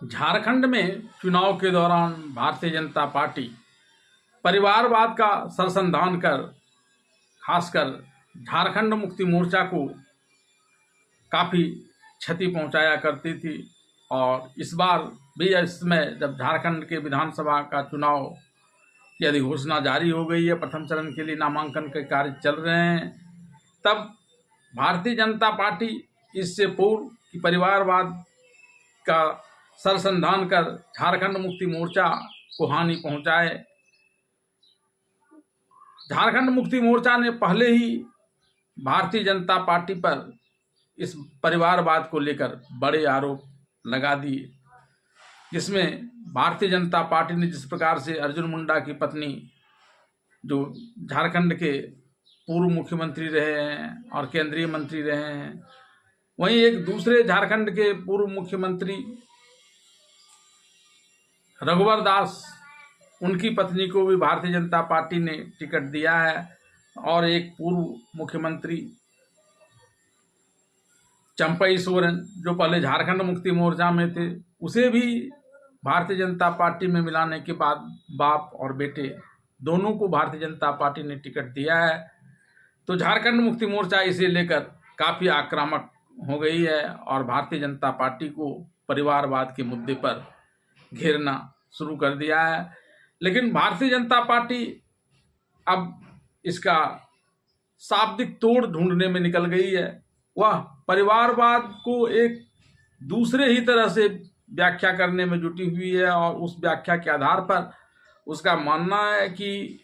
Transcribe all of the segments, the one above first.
झारखंड में चुनाव के दौरान भारतीय जनता पार्टी परिवारवाद का सरसंधान कर खासकर झारखंड मुक्ति मोर्चा को काफ़ी क्षति पहुंचाया करती थी। और इस बार भी इसमें जब झारखंड के विधानसभा का चुनाव की अधिघोषणा जारी हो गई है, प्रथम चरण के लिए नामांकन के कार्य चल रहे हैं, तब भारतीय जनता पार्टी इससे पूर्व कि परिवारवाद का सरसंधान कर झारखंड मुक्ति मोर्चा को हानि पहुंचाए। झारखंड मुक्ति मोर्चा ने पहले ही भारतीय जनता पार्टी पर इस परिवारवाद को लेकर बड़े आरोप लगा दिए, जिसमें भारतीय जनता पार्टी ने जिस प्रकार से अर्जुन मुंडा की पत्नी, जो झारखंड के पूर्व मुख्यमंत्री रहे हैं और केंद्रीय मंत्री रहे हैं, वहीं एक दूसरे झारखंड के पूर्व मुख्यमंत्री रघुवर दास, उनकी पत्नी को भी भारतीय जनता पार्टी ने टिकट दिया है। और एक पूर्व मुख्यमंत्री चंपई सोरेन, जो पहले झारखंड मुक्ति मोर्चा में थे, उसे भी भारतीय जनता पार्टी में मिलाने के बाद बाप और बेटे दोनों को भारतीय जनता पार्टी ने टिकट दिया है। तो झारखंड मुक्ति मोर्चा इसे लेकर काफ़ी आक्रामक हो गई है और भारतीय जनता पार्टी को परिवारवाद के मुद्दे पर घेरना शुरू कर दिया है। लेकिन भारतीय जनता पार्टी अब इसका शाब्दिक तोड़ ढूंढने में निकल गई है। वह परिवारवाद को एक दूसरे ही तरह से व्याख्या करने में जुटी हुई है और उस व्याख्या के आधार पर उसका मानना है कि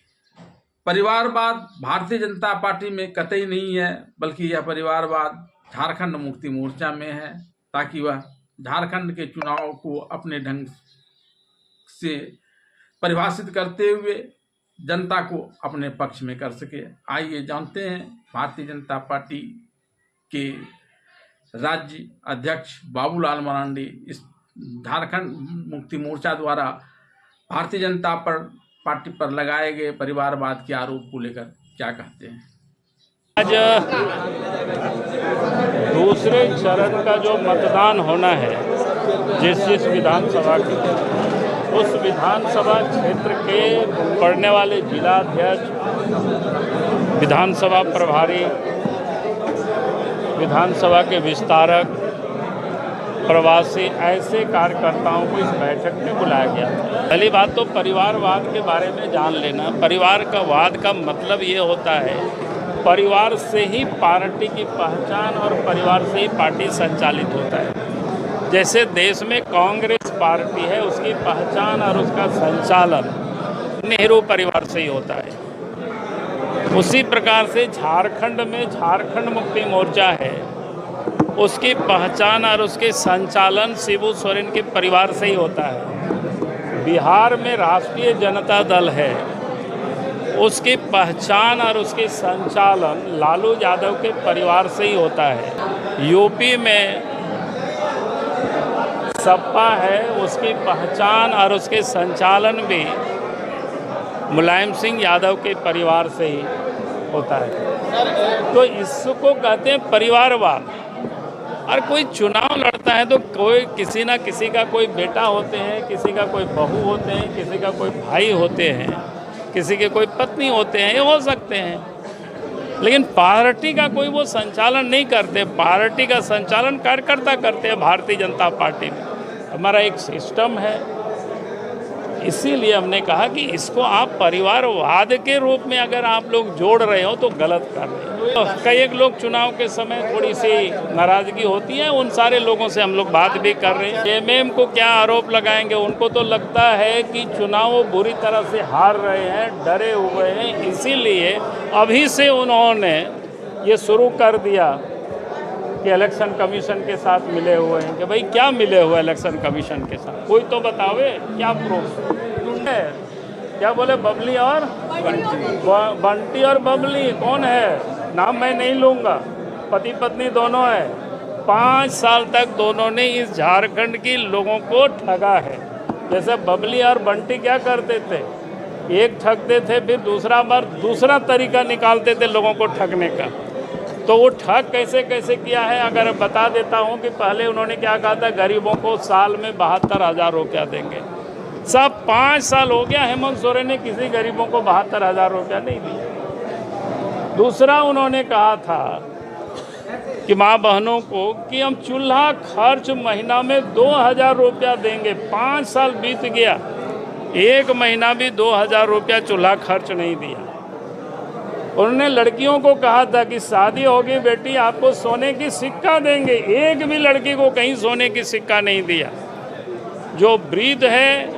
परिवारवाद भारतीय जनता पार्टी में कतई नहीं है, बल्कि यह परिवारवाद झारखंड मुक्ति मोर्चा में है, ताकि वह झारखंड के चुनाव को अपने ढंग से परिभाषित करते हुए जनता को अपने पक्ष में कर सके। आइए जानते हैं भारतीय जनता पार्टी के राज्य अध्यक्ष बाबूलाल मरांडी इस झारखंड मुक्ति मोर्चा द्वारा भारतीय जनता पार्टी पर लगाए गए परिवारवाद के आरोप को लेकर क्या कहते हैं। आज दूसरे चरण का जो मतदान होना है, जिस विधानसभा के, उस विधानसभा क्षेत्र के पड़ने वाले जिलाध्यक्ष, विधानसभा प्रभारी, विधानसभा के विस्तारक, प्रवासी, ऐसे कार्यकर्ताओं को इस बैठक में बुलाया गया था। पहली बात तो परिवारवाद के बारे में जान लेना। परिवार का वाद का मतलब ये होता है, परिवार से ही पार्टी की पहचान और परिवार से ही पार्टी संचालित होता है। जैसे देश में कांग्रेस पार्टी है, उसकी पहचान और उसका संचालन नेहरू परिवार से ही होता है। उसी प्रकार से झारखंड में झारखंड मुक्ति मोर्चा है, उसकी पहचान और उसके संचालन शिबू सोरेन के परिवार से ही होता है। बिहार में राष्ट्रीय जनता दल है, उसकी पहचान और उसके संचालन लालू यादव के परिवार से ही होता है। यूपी में सपा है, उसकी पहचान और उसके संचालन भी मुलायम सिंह यादव के परिवार से ही होता है। तो इसको कहते हैं परिवारवाद। और कोई चुनाव लड़ता है तो कोई किसी ना किसी का कोई बेटा होते हैं, किसी का कोई बहू होते हैं, किसी का कोई भाई होते हैं, किसी के कोई पत्नी होते हैं, ये हो सकते हैं। लेकिन पार्टी का कोई वो संचालन नहीं करते। पार्टी का संचालन कार्यकर्ता करते हैं। भारतीय जनता पार्टी में हमारा एक सिस्टम है, इसीलिए हमने कहा कि इसको आप परिवारवाद के रूप में अगर आप लोग जोड़ रहे हो तो गलत कर रहे हो। तो कई लोग चुनाव के समय थोड़ी सी नाराज़गी होती है, उन सारे लोगों से हम लोग बात भी कर रहे हैं। एमएम को क्या आरोप लगाएंगे? उनको तो लगता है कि चुनाव वो बुरी तरह से हार रहे हैं, डरे हुए हैं, इसीलिए अभी से उन्होंने ये शुरू कर दिया कि इलेक्शन कमीशन के साथ मिले हुए हैं। कि भाई क्या मिले हुए इलेक्शन कमीशन के साथ? कोई तो बतावे, क्या प्रूफ है? क्या बोले? बबली और बंटी और बबली कौन है? नाम मैं नहीं लूँगा, पति पत्नी दोनों है। 5 साल तक दोनों ने इस झारखंड की लोगों को ठगा है। जैसे बबली और बंटी क्या करते थे, एक ठगते थे, फिर दूसरा बार दूसरा तरीका निकालते थे लोगों को ठगने का। तो वो ठग कैसे कैसे किया है अगर बता देता हूँ कि पहले उन्होंने क्या कहा था, गरीबों को साल में 72,000 रुपया देंगे। सब 5 साल हो गया, हेमंत सोरेन ने किसी गरीबों को 72,000 रुपया नहीं दिया। दूसरा उन्होंने कहा था कि माँ बहनों को कि हम चूल्हा खर्च महीना में 2,000 रुपया देंगे। 5 साल बीत गया, एक महीना भी 2,000 रुपया चूल्हा खर्च नहीं दिया। उन्होंने लड़कियों को कहा था कि शादी होगी बेटी आपको सोने की सिक्का देंगे, एक भी लड़की को कहीं सोने की सिक्का नहीं दिया। जो वृद्ध है